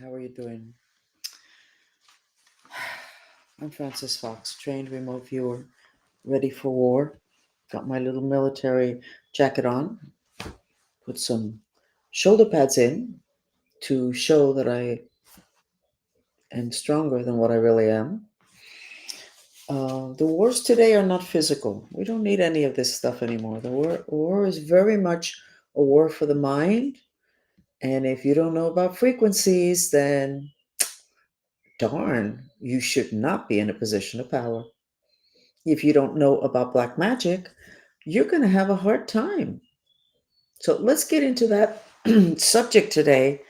How are you doing? I'm Francis Fox, trained remote viewer, ready for war. Got my little military jacket on, put some shoulder pads in to show that I am stronger than what I really am. The wars today are not physical. We don't need any of this stuff anymore. The war is very much a war for the mind. And if you don't know about frequencies, then darn, you should not be in a position of power. If you don't know about black magic, you're going to have a hard time. So let's get into that subject today.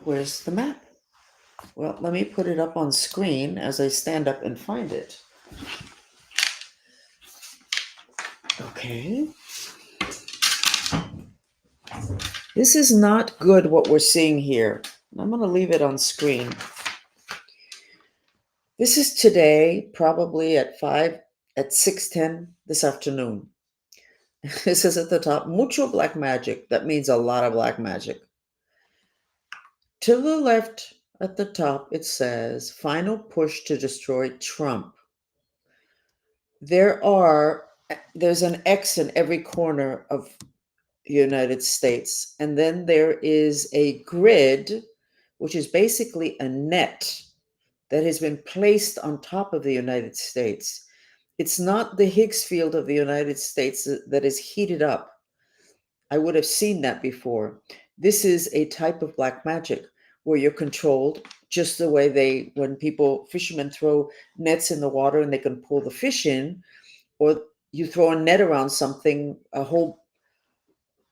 Where's the map? Well, let me put it up on screen as I stand up and find it. Okay. This is not good what we're seeing here. I'm going to leave it on screen. This is today, probably at 6:10 this afternoon. This is at the top, mucho black magic. That means a lot of black magic. To the left at the top, it says final push to destroy Trump. There's an X in every corner of the United States, and then there is a grid, which is basically a net that has been placed on top of the United States. It's not the Higgs field of the United States that is heated up. I would have seen that before. This is a type of black magic where you're controlled just the way when fishermen throw nets in the water and they can pull the fish in, or you throw a net around something, a whole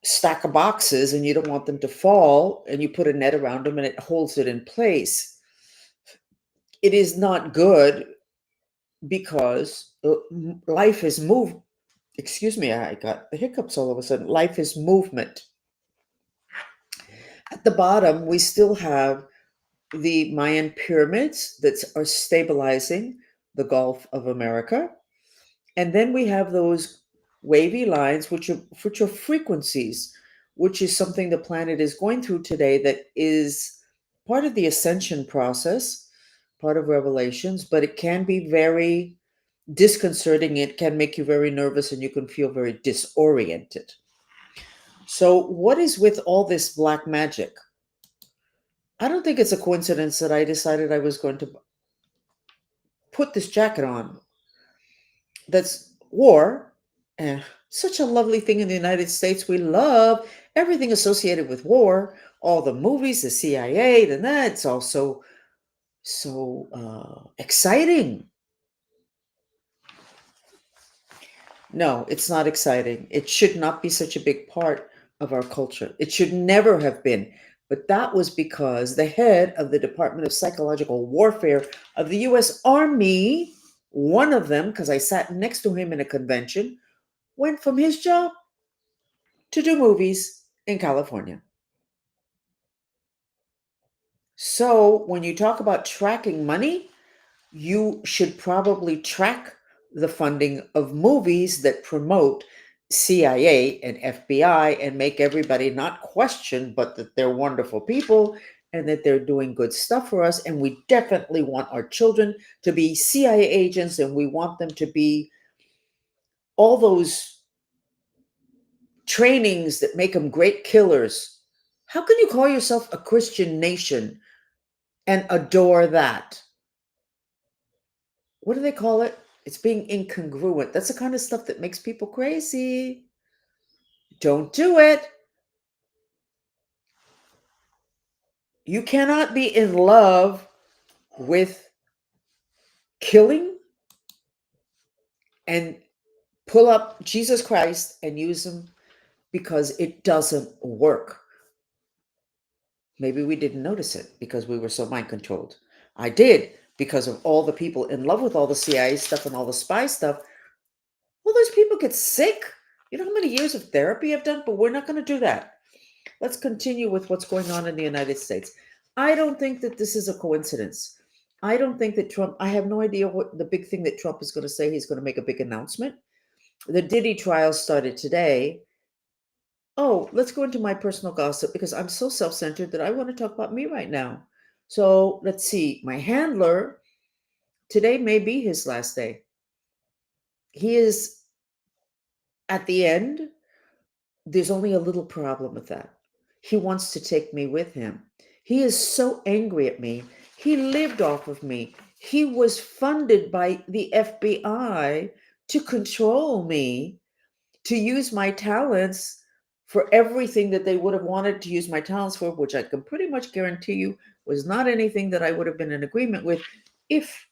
stack of boxes, and you don't want them to fall, and you put a net around them and it holds it in place. It is not good because life is moved. Excuse me, I got the hiccups all of a sudden. Life is movement. At the bottom, we still have the Mayan pyramids that are stabilizing the Gulf of America. And then we have those wavy lines, which are frequencies, which is something the planet is going through today that is part of the ascension process, part of revelations, but it can be very disconcerting. It can make you very nervous and you can feel very disoriented. So, what is with all this black magic? I don't think it's a coincidence that I decided I was going to put this jacket on. That's war. And such a lovely thing in the United States. We love everything associated with war. All the movies, the CIA, the that. It's all so exciting. No, it's not exciting. It should not be such a big part of our culture. It should never have been. But that was because the head of the Department of Psychological Warfare of the US Army, one of them, because I sat next to him in a convention, went from his job to do movies in California. So when you talk about tracking money, you should probably track the funding of movies that promote CIA and FBI and make everybody not question, but that they're wonderful people and that they're doing good stuff for us. And we definitely want our children to be CIA agents, and we want them to be all those trainings that make them great killers. How can you call yourself a Christian nation and adore that? What do they call it? It's being incongruent. That's the kind of stuff that makes people crazy. Don't do it. You cannot be in love with killing and pull up Jesus Christ and use them because it doesn't work. Maybe we didn't notice it because we were so mind controlled. I did because of all the people in love with all the CIA stuff and all the spy stuff. Well, those people get sick. You know how many years of therapy I've done, but we're not going to do that. Let's continue with what's going on in the United States. I don't think that this is a coincidence. I don't think that Trump, I have no idea what the big thing that Trump is going to say. He's going to make a big announcement. The Diddy trial started today. Oh, let's go into my personal gossip because I'm so self centered that I want to talk about me right now. So let's see. My handler, today may be his last day. He is at the end. There's only a little problem with that. He wants to take me with him. He is so angry at me. He lived off of me. He was funded by the FBI to control me, to use my talents for everything that they would have wanted to use my talents for, which I can pretty much guarantee you was not anything that I would have been in agreement with if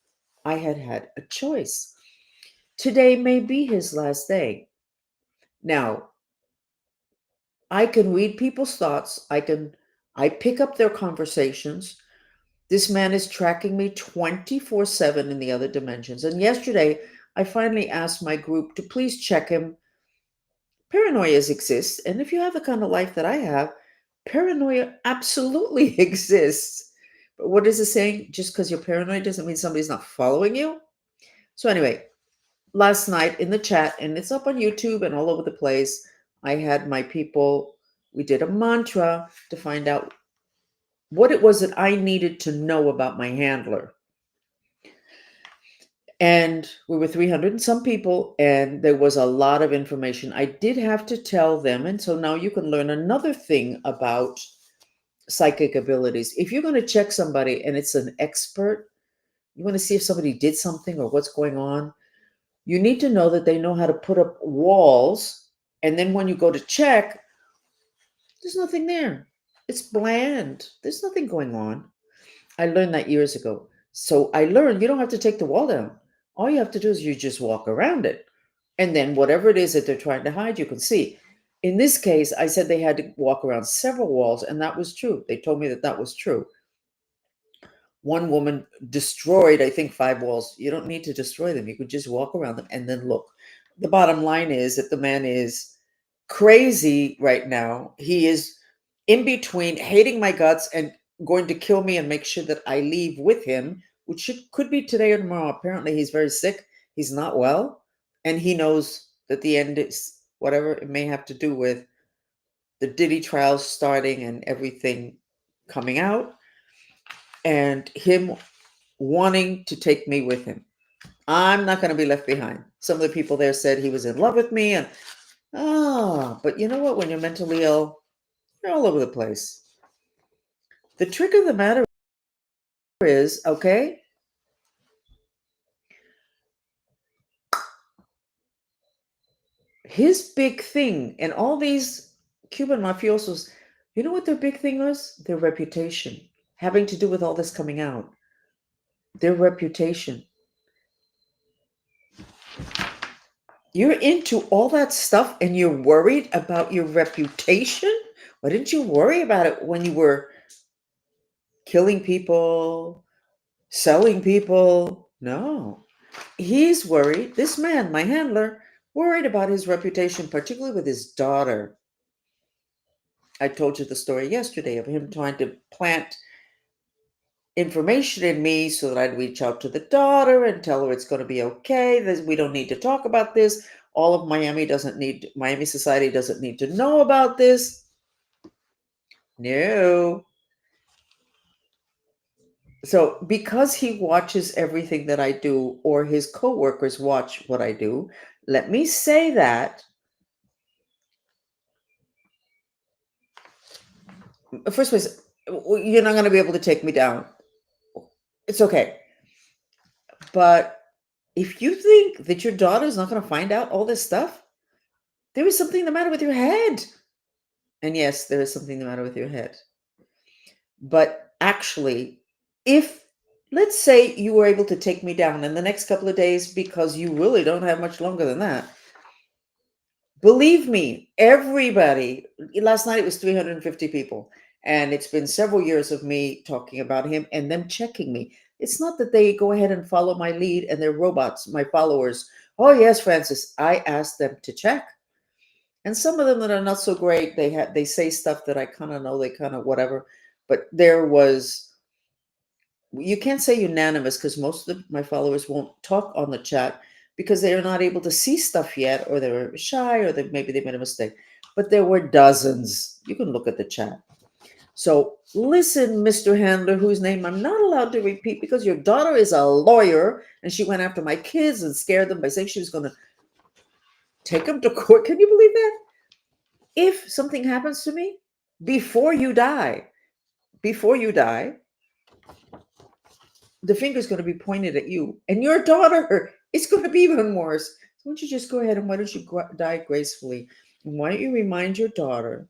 I had had a choice. Today may be his last day. Now, I can read people's thoughts. I pick up their conversations. This man is tracking me 24/7 in the other dimensions. And yesterday, I finally asked my group to please check him. Paranoias exist. And if you have the kind of life that I have, paranoia absolutely exists. But what is it saying? Just because you're paranoid doesn't mean somebody's not following you. So, anyway, last night in the chat, and it's up on YouTube and all over the place, I had my people, we did a mantra to find out what it was that I needed to know about my handler. And we were 300 and some people, and there was a lot of information. I did have to tell them. And so now you can learn another thing about psychic abilities. If you're going to check somebody and it's an expert, you want to see if somebody did something or what's going on, you need to know that they know how to put up walls. And then when you go to check, there's nothing there. It's bland. There's nothing going on. I learned that years ago. So I learned you don't have to take the wall down. All you have to do is you just walk around it. And then whatever it is that they're trying to hide, you can see. In this case, I said they had to walk around several walls, and that was true. They told me that that was true. One woman destroyed, I think, 5 walls. You don't need to destroy them. You could just walk around them and then look. The bottom line is that the man is crazy right now. He is in between hating my guts and going to kill me and make sure that I leave with him, which could be today or tomorrow. Apparently, he's very sick. He's not well. And he knows that the end is whatever it may have to do with the Diddy trials starting and everything coming out, and him wanting to take me with him. I'm not going to be left behind. Some of the people there said he was in love with me, and but you know what? When you're mentally ill, you're all over the place. The trick of the matter is, okay, his big thing, and all these Cuban mafiosos, you know what their big thing was? Their reputation, having to do with all this coming out. Their reputation. You're into all that stuff and you're worried about your reputation? Why didn't you worry about it when you were killing people, selling people? No. He's worried. This man, my handler, worried about his reputation, particularly with his daughter. I told you the story yesterday of him trying to plant information in me so that I'd reach out to the daughter and tell her it's going to be okay. We don't need to talk about this. All of Miami society doesn't need to know about this. No. So because he watches everything that I do, or his coworkers watch what I do, let me say that. First place, you're not going to be able to take me down. It's okay. But if you think that your daughter's not going to find out all this stuff, there is something the matter with your head. And yes, there is something the matter with your head. But actually, if let's say you were able to take me down in the next couple of days, because you really don't have much longer than that, believe me, everybody, last night it was 350 people. And it's been several years of me talking about him and them checking me. It's not that they go ahead and follow my lead and they're robots, my followers. Oh, yes, Francis, I asked them to check. And some of them that are not so great, they say stuff that I kind of know, they kind of whatever. But there was, you can't say unanimous because most of my followers won't talk on the chat because they're not able to see stuff yet, or they're shy, or maybe they made a mistake. but there were dozens. You can look at the chat. So listen, Mr. Handler, whose name I'm not allowed to repeat because your daughter is a lawyer and she went after my kids and scared them by saying she was going to take them to court. Can you believe that? If something happens to me before you die, before you die, the finger's going to be pointed at you and your daughter. It's going to be even worse. So why don't you just go ahead and why don't you die gracefully? And why don't you remind your daughter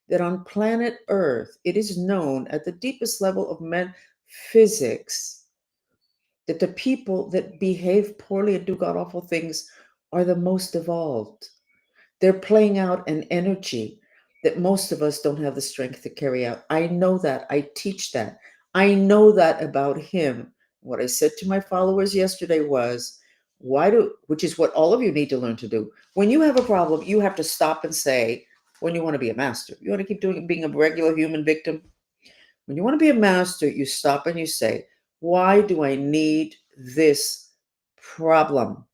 that on planet Earth, it is known at the deepest level of physics that the people that behave poorly and do god awful things are the most evolved. They're playing out an energy that most of us don't have the strength to carry out. I know that. I teach that. I know that about him. What I said to my followers yesterday was, which is what all of you need to learn to do. When you have a problem, you have to stop and say, when you want to be a master, you want to keep doing being a regular human victim. When you want to be a master, you stop and you say, why do I need this problem?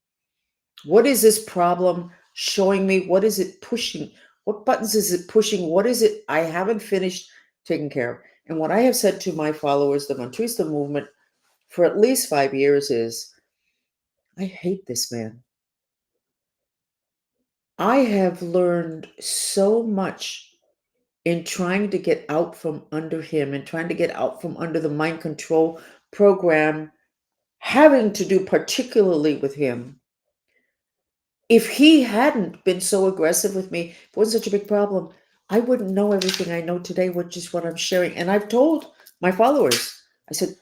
What is this problem showing me? What is it pushing? What buttons is it pushing? What is it I haven't finished taking care of? And what I have said to my followers, the Mantrista movement, for at least 5 years is, I hate this man. I have learned so much in trying to get out from under him and trying to get out from under the mind control program, having to do particularly with him. If he hadn't been so aggressive with me, if it wasn't such a big problem, I wouldn't know everything I know today, which is what I'm sharing. And I've told my followers, I said,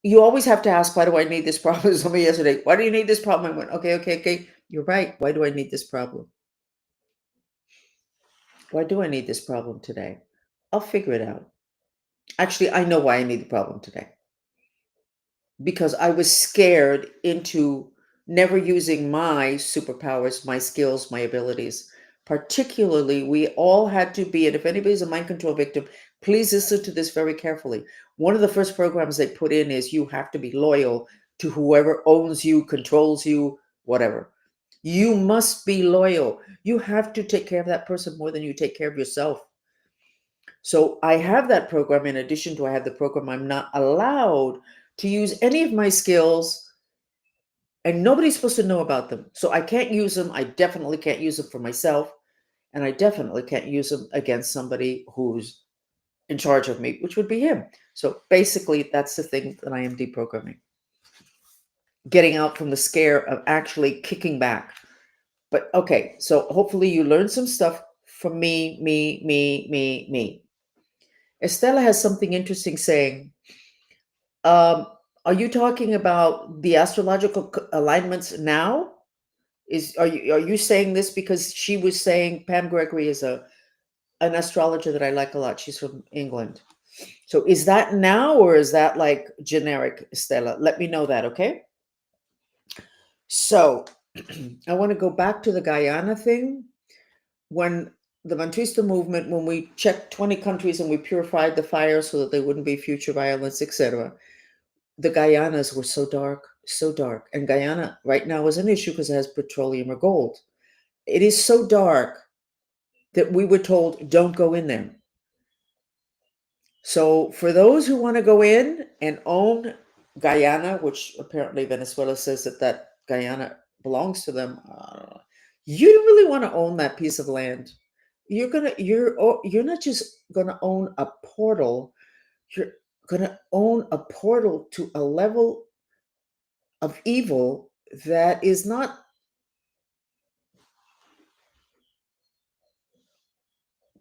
you always have to ask, why do I need this problem? Somebody yesterday, why do you need this problem? I went, okay. You're right. Why do I need this problem? Why do I need this problem today? I'll figure it out. Actually, I know why I need the problem today. Because I was scared into never using my superpowers, my skills, my abilities. Particularly, we all had to be, and if anybody's a mind control victim, please listen to this very carefully. One of the first programs they put in is you have to be loyal to whoever owns you, controls you, whatever. You must be loyal. You have to take care of that person more than you take care of yourself. So I have that program. In addition to I have the program, I'm not allowed to use any of my skills and nobody's supposed to know about them. So I can't use them. I definitely can't use them for myself. And I definitely can't use them against somebody who's in charge of me, which would be him. So basically, that's the thing that I am deprogramming. Getting out from the scare of actually kicking back. But okay, so hopefully you learned some stuff from me. Estella has something interesting saying. Um, are you talking about the astrological alignments now? Are you saying this because she was saying Pam Gregory is an astrologer that I like a lot. She's from England. So is that now or is that like generic, Stella? Let me know that, okay? So I want to go back to the Guyana thing. When the Mantrista movement, when we checked 20 countries and we purified the fire so that there wouldn't be future violence, etc., the Guyanas were so dark, so dark. And Guyana right now is an issue because it has petroleum or gold. It is so dark that we were told, don't go in there. So for those who want to go in and own Guyana, which apparently Venezuela says that Guyana belongs to them, you don't really want to own that piece of land. You're not just gonna own a portal. You're gonna own a portal to a level of evil that is not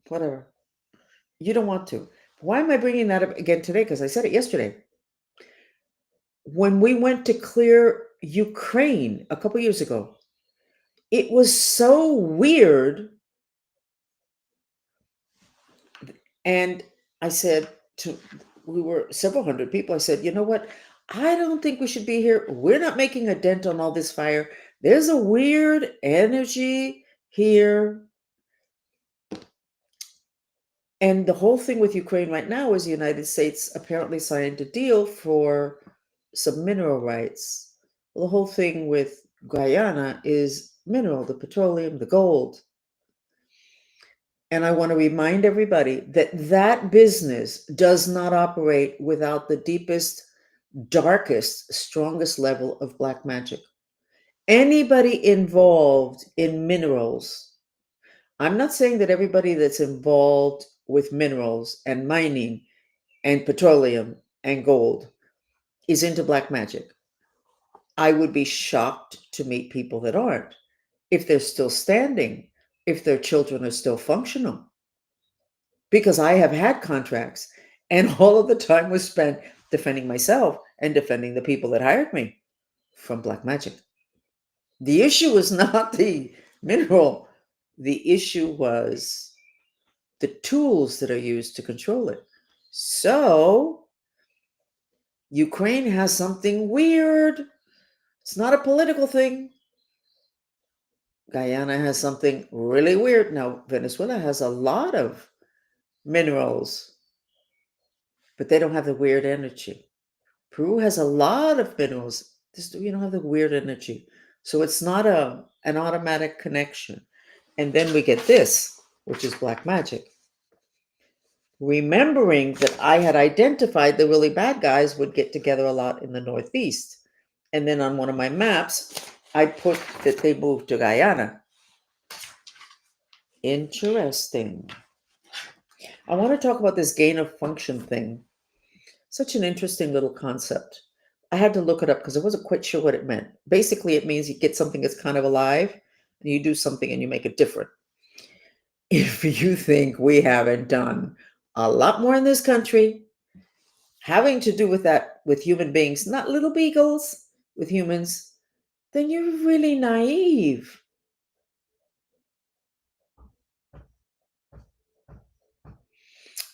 whatever. You don't want to. Why am I bringing that up again today? Because I said it yesterday. When we went to clear Ukraine a couple years ago, it was so weird. And I said we were several hundred people. I said, you know what? I don't think we should be here. We're not making a dent on all this fire. There's a weird energy here. And the whole thing with Ukraine right now is the United States apparently signed a deal for some mineral rights. Well, the whole thing with Guyana is mineral, the petroleum, the gold. And I want to remind everybody that that business does not operate without the deepest, darkest, strongest level of black magic. Anybody involved in minerals, I'm not saying that everybody that's involved with minerals and mining and petroleum and gold is into black magic. I would be shocked to meet people that aren't, if they're still standing, if their children are still functional. Because I have had contracts and all of the time was spent defending myself and defending the people that hired me from black magic. The issue was not the mineral, the issue was the tools that are used to control it. So, Ukraine has something weird. It's not a political thing. Guyana has something really weird. Now, Venezuela has a lot of minerals, but they don't have the weird energy. Peru has a lot of minerals. You don't have the weird energy. So it's not an automatic connection. And then we get this, which is black magic. Remembering that I had identified the really bad guys would get together a lot in the Northeast. And then on one of my maps, I put that they moved to Guyana. Interesting. I want to talk about this gain of function thing. Such an interesting little concept. I had to look it up because I wasn't quite sure what it meant. Basically, it means you get something that's kind of alive and you do something and you make it different. If you think we haven't done a lot more in this country having to do with that, with human beings, not little beagles, with humans, then you're really naive.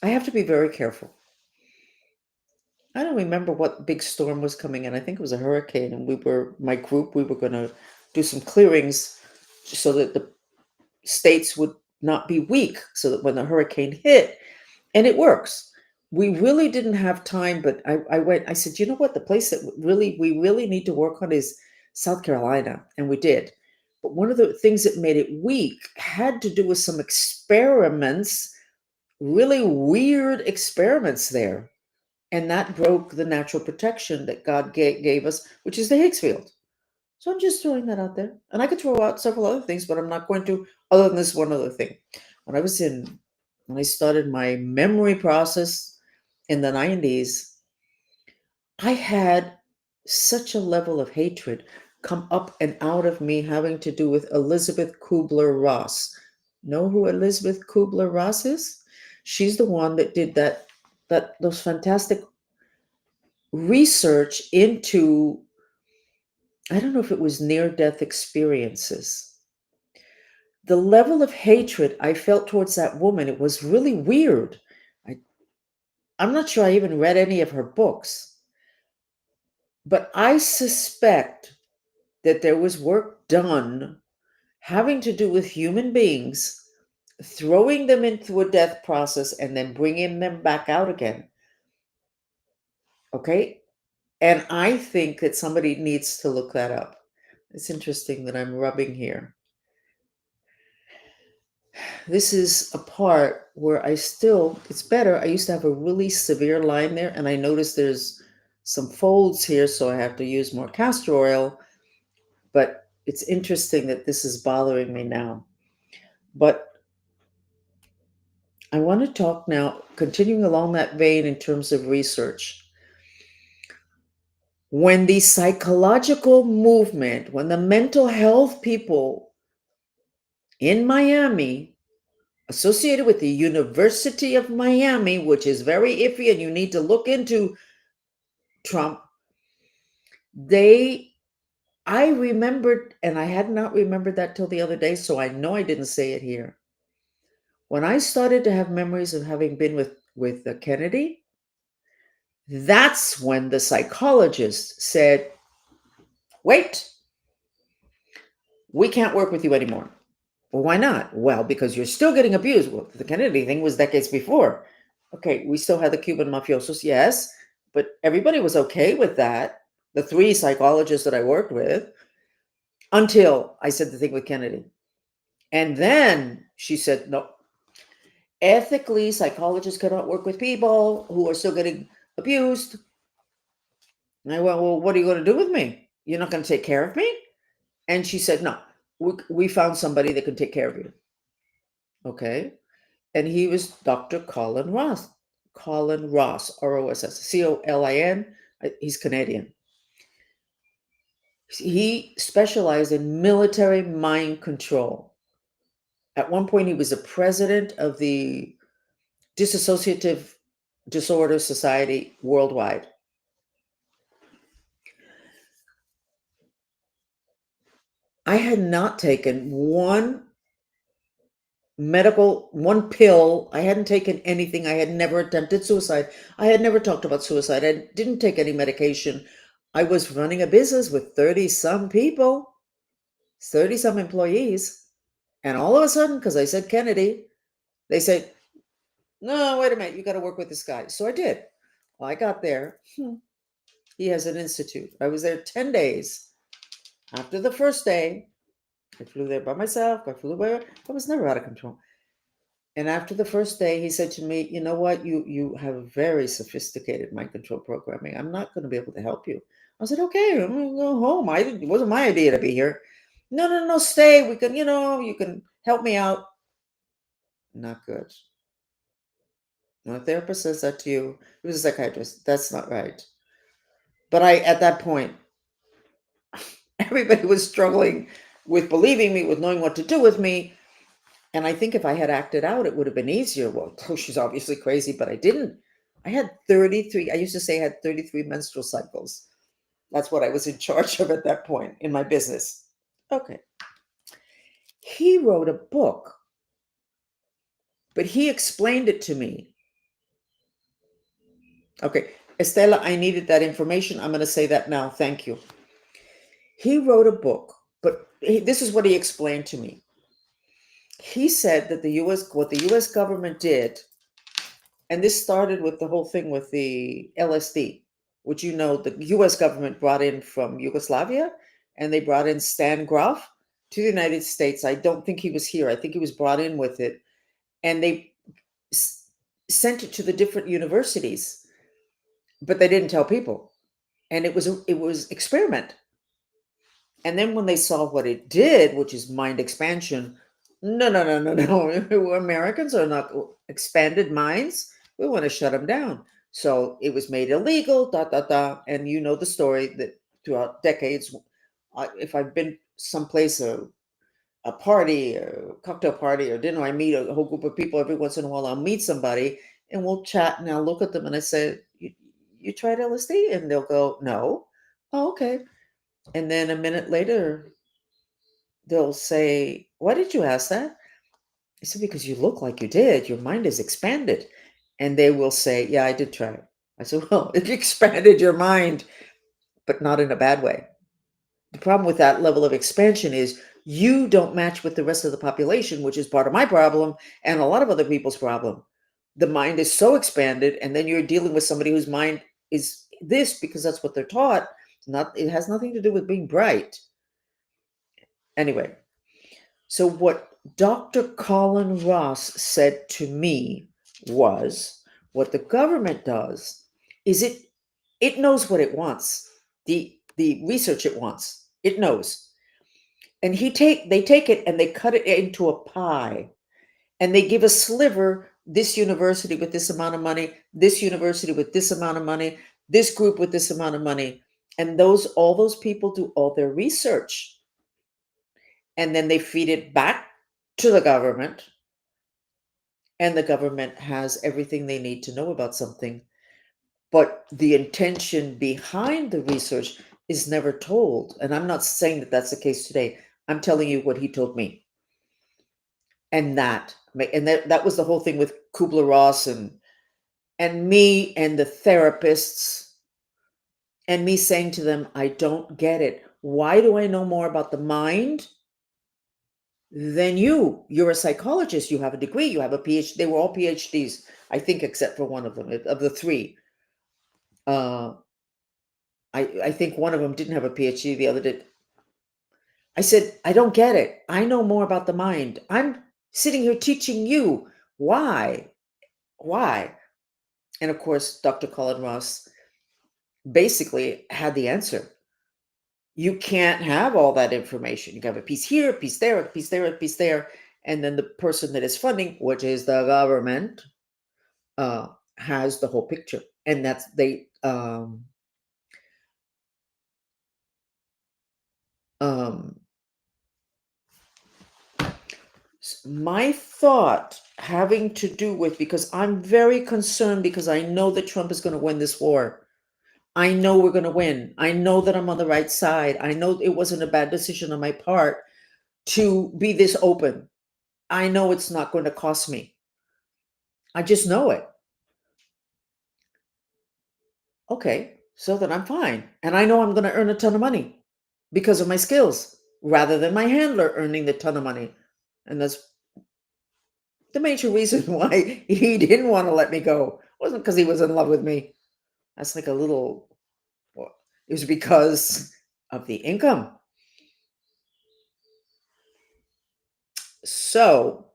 I have to be very careful. I don't remember what big storm was coming in. I think it was a hurricane, and my group, we were going to do some clearings so that the states would not be weak, so that when the hurricane hit, and it works. We really didn't have time, but I said, you know what? The place that we really need to work on is South Carolina. And we did. But one of the things that made it weak had to do with some experiments, really weird experiments there. And that broke the natural protection that God gave us, which is the Higgs field. So I'm just throwing that out there. And I could throw out several other things, but I'm not going to, other than this one other thing. When I started my memory process in the 90s, I had such a level of hatred come up and out of me having to do with Elizabeth Kubler-Ross. Know who Elizabeth Kubler-Ross is? She's the one that did those fantastic research into, I don't know if it was near-death experiences. The level of hatred I felt towards that woman, it was really weird. I'm not sure I even read any of her books, but I suspect that there was work done having to do with human beings, throwing them into a death process and then bringing them back out again. Okay? And I think that somebody needs to look that up. It's interesting that I'm rubbing here. This is a part where it's better. I used to have a really severe line there, and I noticed there's some folds here, so I have to use more castor oil. But it's interesting that this is bothering me now. But I want to talk now, continuing along that vein in terms of research. When the psychological movement, when the mental health people in Miami, associated with the University of Miami, which is very iffy and you need to look into Trump, I remembered, and I had not remembered that till the other day, so I know I didn't say it here. When I started to have memories of having been with Kennedy, that's when the psychologist said, wait, we can't work with you anymore. Well, why not? Well, because you're still getting abused. Well, the Kennedy thing was decades before. Okay, we still had the Cuban mafiosos, yes, but everybody was okay with that. The 3 psychologists that I worked with, until I said the thing with Kennedy. And then she said, no, ethically, psychologists cannot work with people who are still getting abused. And I went, well, what are you going to do with me? You're not going to take care of me? And she said, no, we found somebody that can take care of you. Okay. And he was Dr. Colin Ross. Colin Ross, Ross, Colin. He's Canadian. He specialized in military mind control. At one point, he was the president of the Dissociative Disorder Society worldwide. I had not taken one pill. I hadn't taken anything. I had never attempted suicide. I had never talked about suicide. I didn't take any medication. I was running a business with 30 some people, 30 some employees. And all of a sudden, because I said Kennedy, they said, no, wait a minute, you got to work with this guy. So I did. Well, I got there. He has an institute. I was there 10 days. After the first day, I flew there by myself. I was never out of control. And after the first day, he said to me, you know what? You have very sophisticated mind control programming. I'm not going to be able to help you. I said, okay, I'm going to go home. It wasn't my idea to be here. No, stay. We can, you can help me out. Not good. When a therapist says that to you, it was a psychiatrist. That's not right. But at that point, everybody was struggling with believing me, with knowing what to do with me. And I think if I had acted out, it would have been easier. Well, she's obviously crazy, but I didn't. I had 33, I used to say I had 33 menstrual cycles. That's what I was in charge of at that point in my business. Okay. He wrote a book, but he explained it to me. Okay. Estela, I needed that information. I'm going to say that now. Thank you. He wrote a book, but this is what he explained to me. He said that what the US government did, and this started with the whole thing with the LSD, which the US government brought in from Yugoslavia, and they brought in Stan Grof to the United States. I don't think he was here. I think he was brought in with it. And they sent it to the different universities, but they didn't tell people. And it was experiment. And then when they saw what it did, which is mind expansion, no. Americans are not expanded minds. We want to shut them down. So it was made illegal, And you know the story that throughout decades, if I've been someplace, a party, or a cocktail party, or dinner, I meet a whole group of people. Every once in a while, I'll meet somebody and we'll chat, and I'll look at them and I say, you tried LSD? And they'll go, no. Oh, okay. And then a minute later, they'll say, why did you ask that? I said, because you look like you did. Your mind is expanded. And they will say, yeah, I did try it. I said, well, it expanded your mind, but not in a bad way. The problem with that level of expansion is you don't match with the rest of the population, which is part of my problem and a lot of other people's problem. The mind is so expanded, and then you're dealing with somebody whose mind is this because that's what they're taught. It has nothing to do with being bright. Anyway, so what Dr. Colin Ross said to me was, what the government does is it knows what it wants, the research it wants. It knows. And they take it and they cut it into a pie, and they give a sliver, this university with this amount of money, this university with this amount of money, this group with this amount of money. And all those people do all their research. And then they feed it back to the government, and the government has everything they need to know about something. But the intention behind the research is never told. And I'm not saying that that's the case today. I'm telling you what he told me. And that was the whole thing with Kubler-Ross and me and the therapists, and me saying to them, I don't get it. Why do I know more about the mind than you? You're a psychologist. You have a degree. You have a PhD. They were all PhDs, I think, except for one of them, of the three. I think one of them didn't have a PhD. The other did. I said, I don't get it. I know more about the mind. I'm sitting here teaching you. Why? Why? And of course, Dr. Colin Ross basically had the answer. You can't have all that information. You can have a piece here, a piece there, a piece there, a piece there. And then the person that is funding, which is the government, uh, has the whole picture. And that's um, my thought having to do with, because I'm very concerned because I know that Trump is going to win this war. I know we're going to win. I know that I'm on the right side. I know it wasn't a bad decision on my part to be this open. I know it's not going to cost me. I just know it. Okay, so then I'm fine. And I know I'm going to earn a ton of money because of my skills rather than my handler earning the ton of money. And that's the major reason why he didn't want to let me go. It wasn't because he was in love with me. That's like a little, well, it was because of the income. So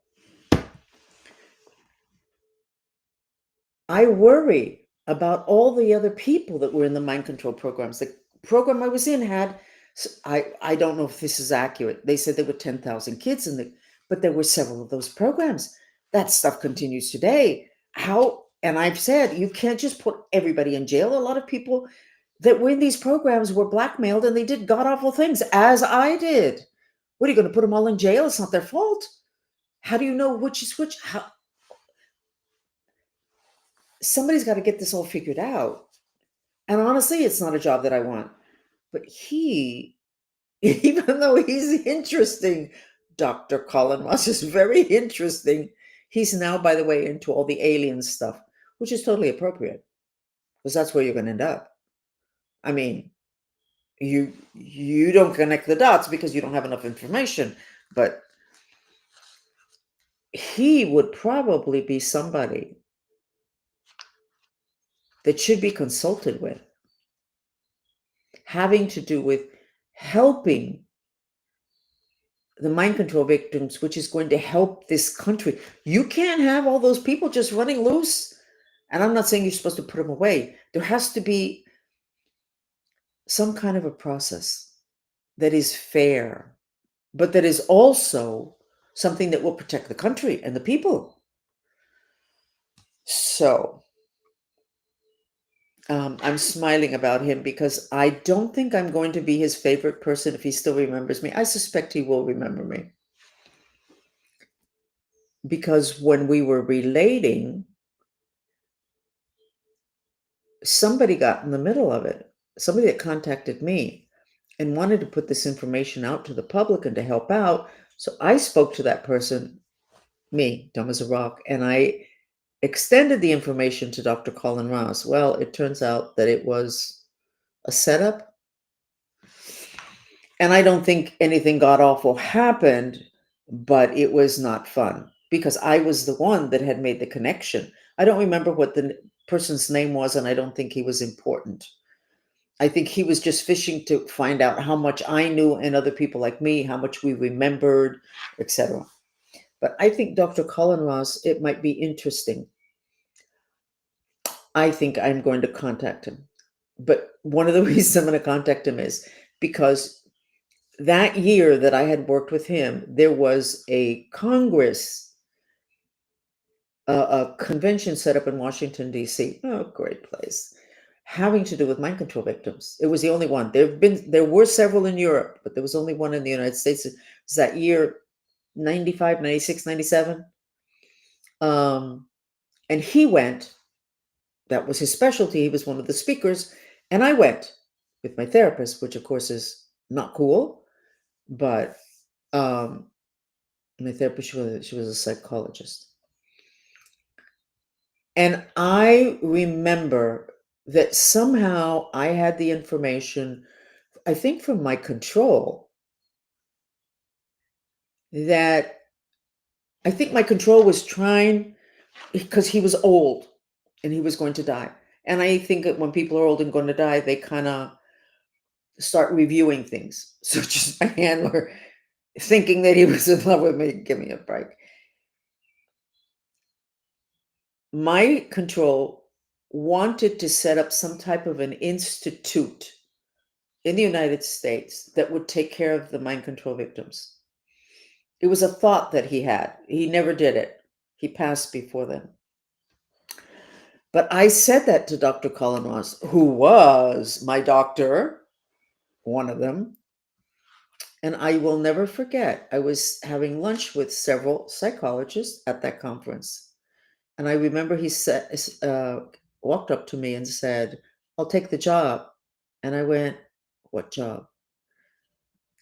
I worry about all the other people that were in the mind control programs. The program I was in had, I don't know if this is accurate. They said there were 10,000 kids in the, but there were several of those programs. That stuff continues today. How, and I've said, you can't just put everybody in jail. A lot of people that were in these programs were blackmailed and they did god awful things, as I did. What are you going to put them all in jail? It's not their fault. How do you know which is which? How, somebody's got to get this all figured out. And honestly, it's not a job that I want. But he, even though he's interesting, Dr. Colin Ross is very interesting. He's now, by the way, into all the alien stuff, which is totally appropriate because that's where you're going to end up. I mean, you don't connect the dots because you don't have enough information, but he would probably be somebody that should be consulted with, having to do with helping the mind control victims, which is going to help this country. You can't have all those people just running loose. And I'm not saying you're supposed to put them away. There has to be some kind of a process that is fair, but that is also something that will protect the country and the people. So I'm smiling about him because I don't think I'm going to be his favorite person if he still remembers me. I suspect he will remember me. Because when we were relating, somebody got in the middle of it. Somebody that contacted me and wanted to put this information out to the public and to help out. So I spoke to that person, me, dumb as a rock, and I extended the information to Dr. Colin Ross. Well, it turns out that it was a setup. And I don't think anything god awful happened, but it was not fun because I was the one that had made the connection. I don't remember what the person's name was, and I don't think he was important. I think he was just fishing to find out how much I knew and other people like me, how much we remembered, etc. But I think Dr. Colin Ross, it might be interesting. I think I'm going to contact him. But one of the reasons I'm going to contact him is because that year that I had worked with him, there was a Congress, a convention set up in Washington, D.C. Oh, great place. Having to do with mind control victims. It was the only one. There were several in Europe, but there was only one in the United States. It was that year 95, 96, 97. And he went, that was his specialty. He was one of the speakers. And I went with my therapist, which of course is not cool, but my therapist, she was a psychologist. And I remember that somehow I had the information, I think from my control, that I think my control was trying, because he was old and he was going to die. And I think that when people are old and going to die, they kind of start reviewing things. So just my handler thinking that he was in love with me, give me a break. mind control wanted to set up some type of an institute in the United States that would take care of the mind control victims. It was a thought that he had. He never did it. He passed before then. But I said that to Dr. Colin Ross, who was my doctor, one of them. And I will never forget, I was having lunch with several psychologists at that conference. And I remember he said, walked up to me and said, I'll take the job. And I went, what job?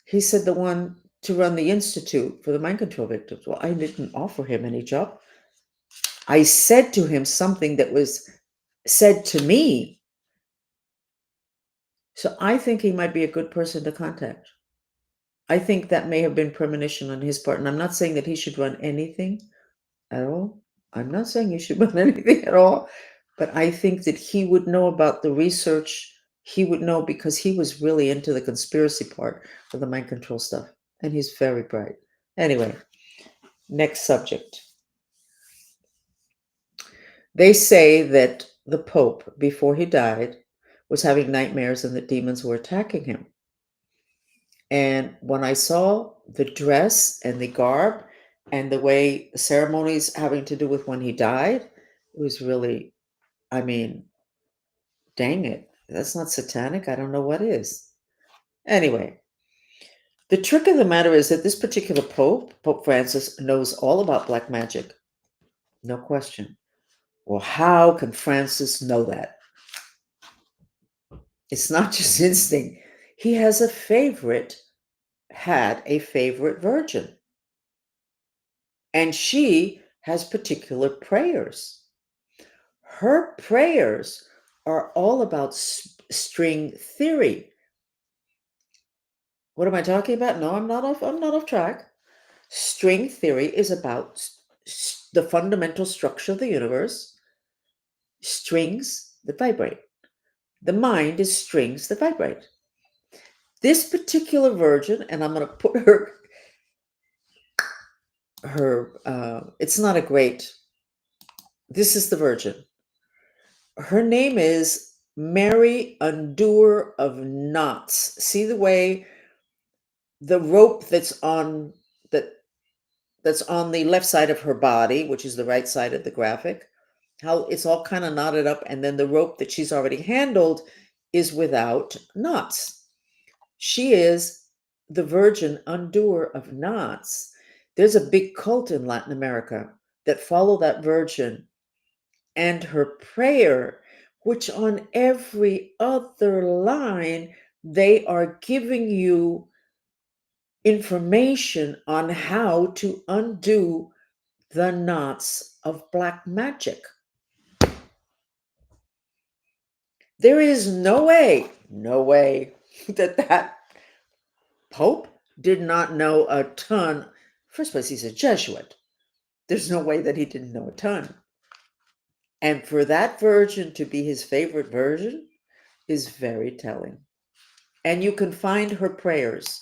He said, the one to run the Institute for the Mind Control Victims. Well, I didn't offer him any job. I said to him something that was said to me. So I think he might be a good person to contact. I think that may have been premonition on his part. And I'm not saying that he should run anything at all. I'm not saying he should run anything at all. But I think that he would know about the research. He would know because he was really into the conspiracy part of the mind control stuff. And he's very bright. Anyway, next subject. They say that the Pope, before he died, was having nightmares and that demons were attacking him. And when I saw the dress and the garb and the way the ceremonies having to do with when he died, it was really, I mean, dang it. That's not satanic. I don't know what is. Anyway, the trick of the matter is that this particular Pope, Pope Francis, knows all about black magic. No question. Well, how can Francis know that? It's not just instinct. He has a favorite, had a favorite virgin. And she has particular prayers. Her prayers are all about string theory. What am I talking about? No, I'm not off track. String theory is about the fundamental structure of the universe, strings that vibrate. The mind is strings that vibrate. This particular virgin, and I'm going to put it's not a great, this is the virgin. Her name is Mary Undoer of Knots. See the way the rope that's on the left side of her body, which is the right side of the graphic, how it's all kind of knotted up, and then the rope that she's already handled is without knots. She is the Virgin Undoer of Knots. There's a big cult in Latin America that follow that virgin and her prayer, which on every other line, they are giving you information on how to undo the knots of black magic. There is no way that Pope did not know a ton. First place, he's a Jesuit. There's no way that he didn't know a ton. And for that virgin to be his favorite virgin is very telling. And you can find her prayers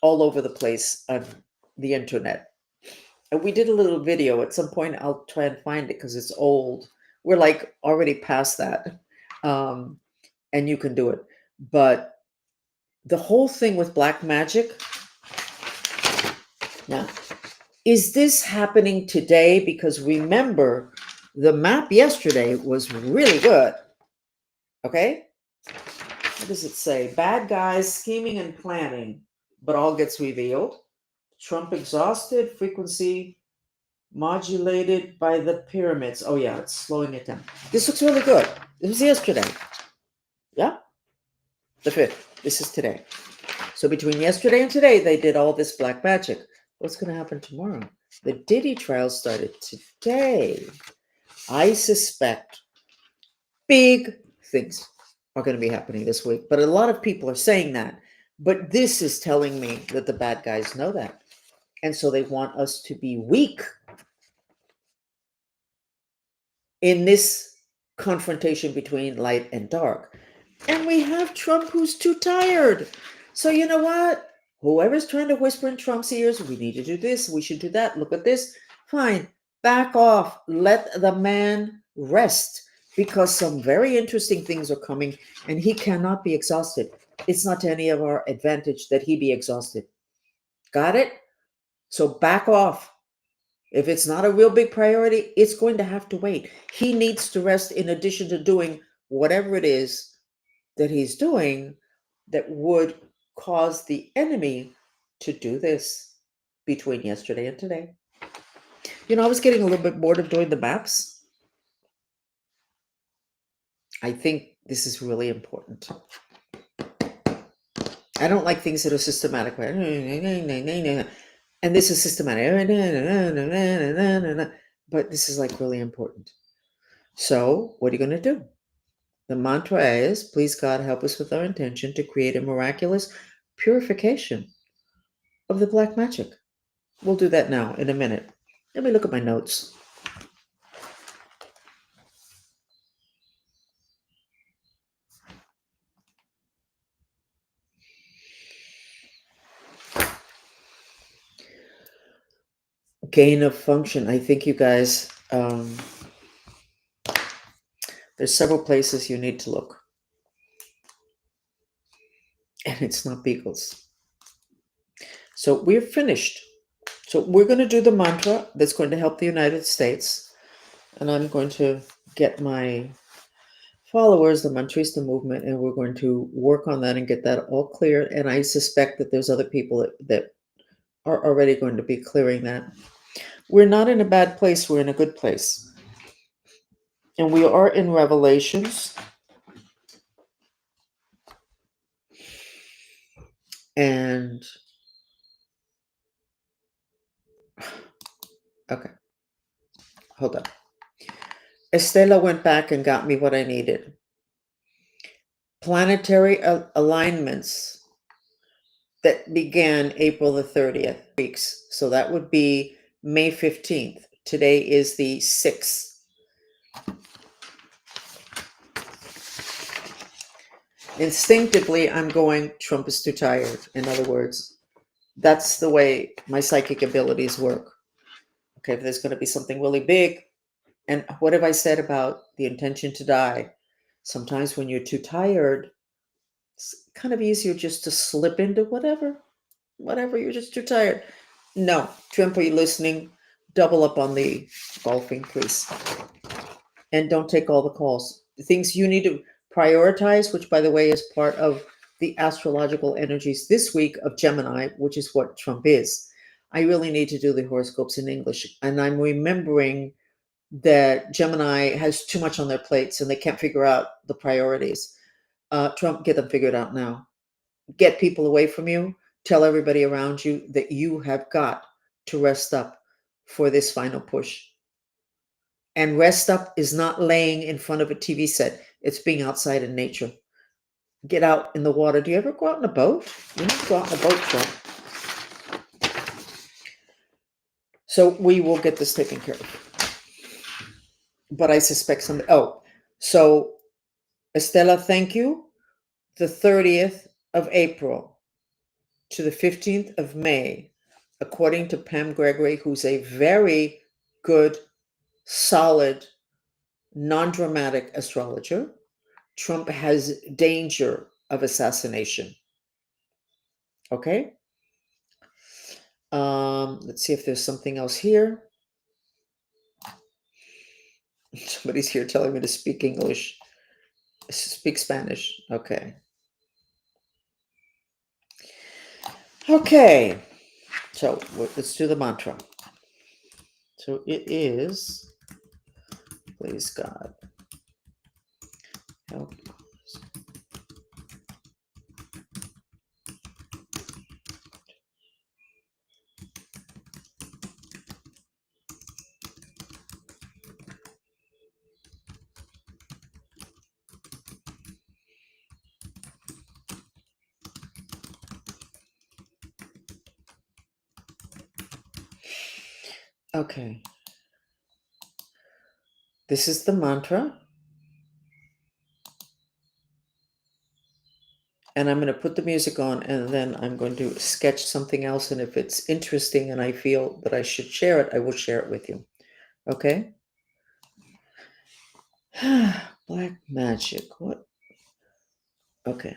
all over the place on the internet. And we did a little video. At some point, I'll try and find it because it's old. We're like already past that. And you can do it. But the whole thing with black magic, now, is this happening today? Because remember, the map yesterday was really good. Okay? What does it say? Bad guys scheming and planning, but all gets revealed. Trump exhausted, frequency modulated by the pyramids. Oh, yeah, it's slowing it down. This looks really good. This was yesterday. Yeah? The 5th. This is today. So between yesterday and today, they did all this black magic. What's going to happen tomorrow? The Diddy trial started today. I suspect big things are going to be happening this week. But a lot of people are saying that. But this is telling me that the bad guys know that. And so they want us to be weak in this confrontation between light and dark. And we have Trump who's too tired. So you know what? Whoever's trying to whisper in Trump's ears, we need to do this, we should do that, look at this. Fine. Back off. Let the man rest because some very interesting things are coming and he cannot be exhausted. It's not to any of our advantage that he be exhausted. Got it? So back off. If it's not a real big priority, it's going to have to wait. He needs to rest in addition to doing whatever it is that he's doing that would cause the enemy to do this between yesterday and today. I was getting a little bit bored of doing the maps. I think this is really important. I don't like things that are systematic. And this is systematic. But this is like really important. So, what are you going to do? The mantra is, please God, help us with our intention to create a miraculous purification of the black magic. We'll do that now in a minute. Let me look at my notes. Gain of function. I think you guys, there's several places you need to look. And it's not Beagles. So we're finished. So we're going to do the mantra that's going to help the United States. And I'm going to get my followers, the Mantrista movement, and we're going to work on that and get that all clear. And I suspect that there's other people that are already going to be clearing that. We're not in a bad place. We're in a good place. And we are in Revelations. And okay, hold on. Estela went back and got me what I needed. Planetary alignments that began April the 30th weeks. So that would be May 15th. Today is the 6th. Instinctively, I'm going, Trump is too tired. In other words, that's the way my psychic abilities work. Okay, if there's going to be something really big, and what have I said about the intention to die? Sometimes when you're too tired, it's kind of easier just to slip into whatever, you're just too tired. No, Trump, are you listening? Double up on the golfing, please. And don't take all the calls. The things you need to prioritize, which by the way is part of the astrological energies this week of Gemini, which is what Trump is. I really need to do the horoscopes in English. And I'm remembering that Gemini has too much on their plates and they can't figure out the priorities. Trump, get them figured out now. Get people away from you. Tell everybody around you that you have got to rest up for this final push. And rest up is not laying in front of a TV set. It's being outside in nature. Get out in the water. Do you ever go out in a boat? You need to go out in a boat, Trump. So we will get this taken care of. But I suspect some. Oh, so Estela, thank you. The 30th of April to the 15th of May, according to Pam Gregory, who's a very good, solid, non-dramatic astrologer, Trump has danger of assassination. Okay? Let's see if there's something else here. Somebody's here telling me to speak English. Speak Spanish. Okay. Okay. So let's do the mantra. So it is, please God, help. Okay. This is the mantra. And I'm going to put the music on and then I'm going to sketch something else. And if it's interesting and I feel that I should share it, I will share it with you. Okay. Black magic. What? Okay.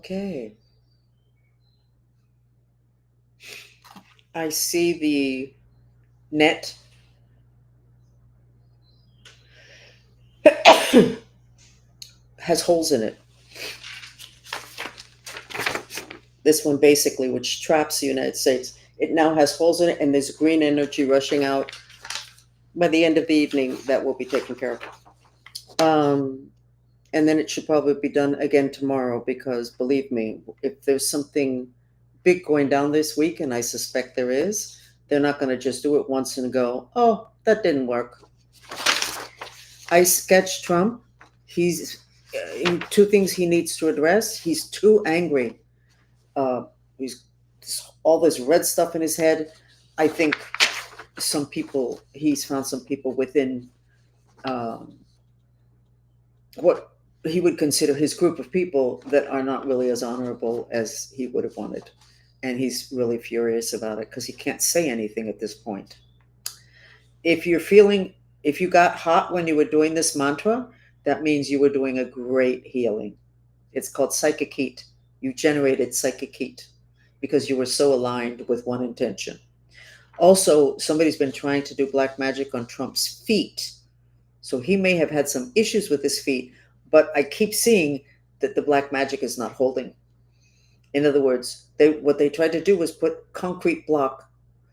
Okay. I see the net has holes in it. This one basically, which traps the United States, it now has holes in it, and there's green energy rushing out. By the end of the evening, that will be taken care of. And then it should probably be done again tomorrow because believe me, if there's something big going down this week, and I suspect there is, they're not going to just do it once and go, oh, that didn't work. I sketched Trump. He's two things he needs to address. He's too angry. He's all this red stuff in his head. I think some people, he's found some people within um, what he would consider his group of people that are not really as honorable as he would have wanted. And he's really furious about it because he can't say anything at this point. If you're feeling, if you got hot when you were doing this mantra, that means you were doing a great healing. It's called psychic heat. You generated psychic heat because you were so aligned with one intention. Also, somebody's been trying to do black magic on Trump's feet. So he may have had some issues with his feet, but I keep seeing that the black magic is not holding. In other words, what they tried to do was put concrete block,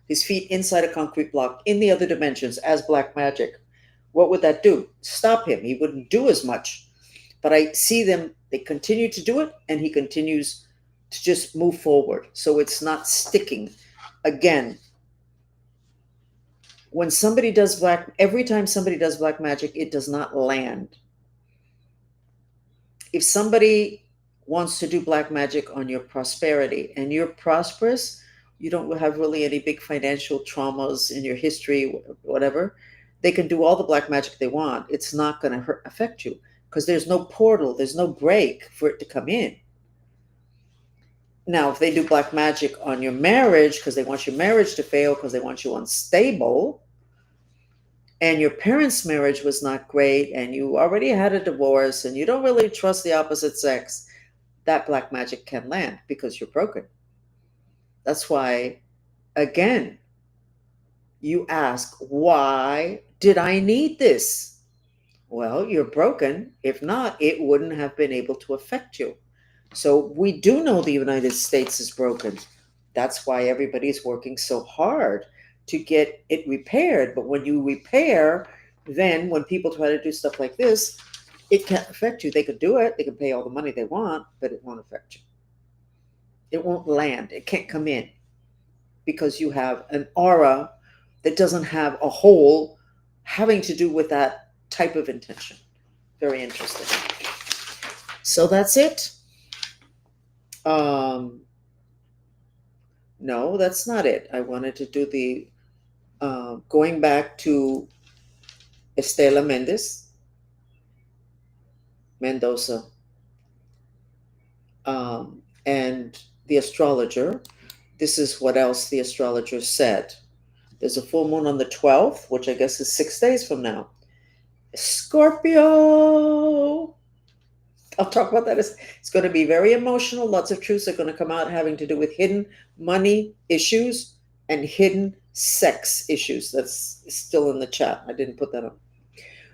his feet inside a concrete block in the other dimensions as black magic. What would that do? Stop him. He wouldn't do as much. But I see them, they continue to do it, and he continues to just move forward. So it's not sticking. Again, when somebody does every time somebody does black magic, it does not land. If somebody wants to do black magic on your prosperity and you're prosperous, you don't have really any big financial traumas in your history, whatever, they can do all the black magic they want. It's not going to affect you because there's no portal, there's no break for it to come in. Now, if they do black magic on your marriage because they want your marriage to fail, because they want you unstable, and your parents' marriage was not great, and you already had a divorce, and you don't really trust the opposite sex, that black magic can land because you're broken. That's why, again, you ask, why did I need this? Well, you're broken. If not, it wouldn't have been able to affect you. So we do know the United States is broken. That's why everybody's working so hard to get it repaired. But when you repair, then when people try to do stuff like this, it can't affect you. They could do it, they can pay all the money they want, but it won't affect you. It won't land, it can't come in because you have an aura that doesn't have a hole having to do with that type of intention. Very interesting. So that's it. No, that's not it. I wanted to do the going back to Estela Mendoza, and the astrologer. This is what else the astrologer said. There's a full moon on the 12th, which I guess is 6 days from now. Scorpio. I'll talk about that. It's going to be very emotional. Lots of truths are going to come out having to do with hidden money issues and hidden sex issues. That's still in the chat. I didn't put that on.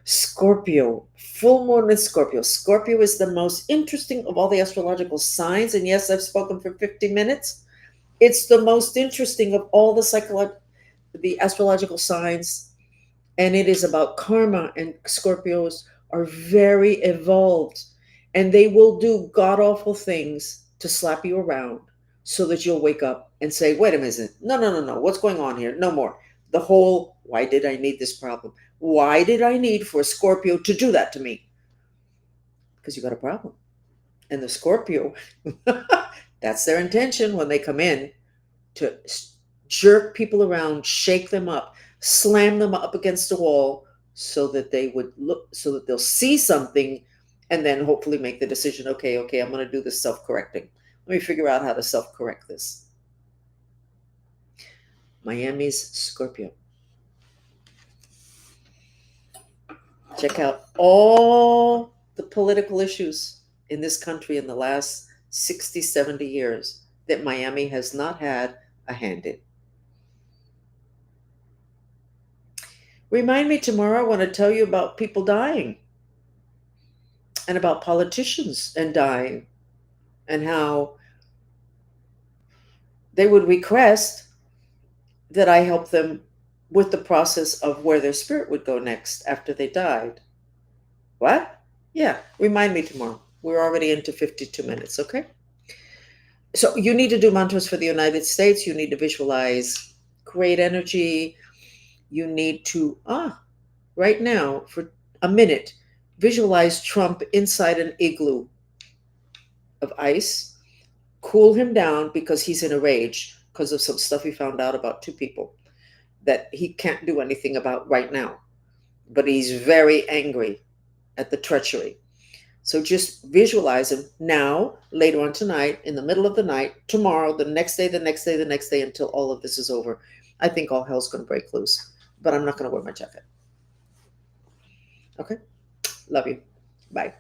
Scorpio, full moon in Scorpio. Scorpio is the most interesting of all the astrological signs. And yes, I've spoken for 50 minutes. It's the most interesting of all the astrological signs. And it is about karma. And Scorpios are very evolved. And they will do god awful things to slap you around so that you'll wake up and say, wait a minute, no, what's going on here? No more. The whole, why did I need this problem? Why did I need for a Scorpio to do that to me? Because you got a problem. And the Scorpio, that's their intention when they come in, to jerk people around, shake them up, slam them up against a wall so that they would look, so that they'll see something and then hopefully make the decision, okay, I'm going to do this self-correcting. Let me figure out how to self-correct this. Miami's Scorpio. Check out all the political issues in this country in the last 60, 70 years that Miami has not had a hand in. Remind me tomorrow. I want to tell you about people dying and about politicians and dying and how they would request that I help them with the process of where their spirit would go next after they died. What? Yeah, remind me tomorrow. We're already into 52 minutes, okay? So you need to do mantras for the United States. You need to visualize great energy. You need to, right now, for a minute, visualize Trump inside an igloo of ice. Cool him down because he's in a rage because of some stuff he found out about two people that he can't do anything about right now. But he's very angry at the treachery. So just visualize him now, later on tonight, in the middle of the night, tomorrow, the next day, the next day, the next day, until all of this is over. I think all hell's going to break loose, but I'm not going to wear my jacket. Okay? Love you. Bye.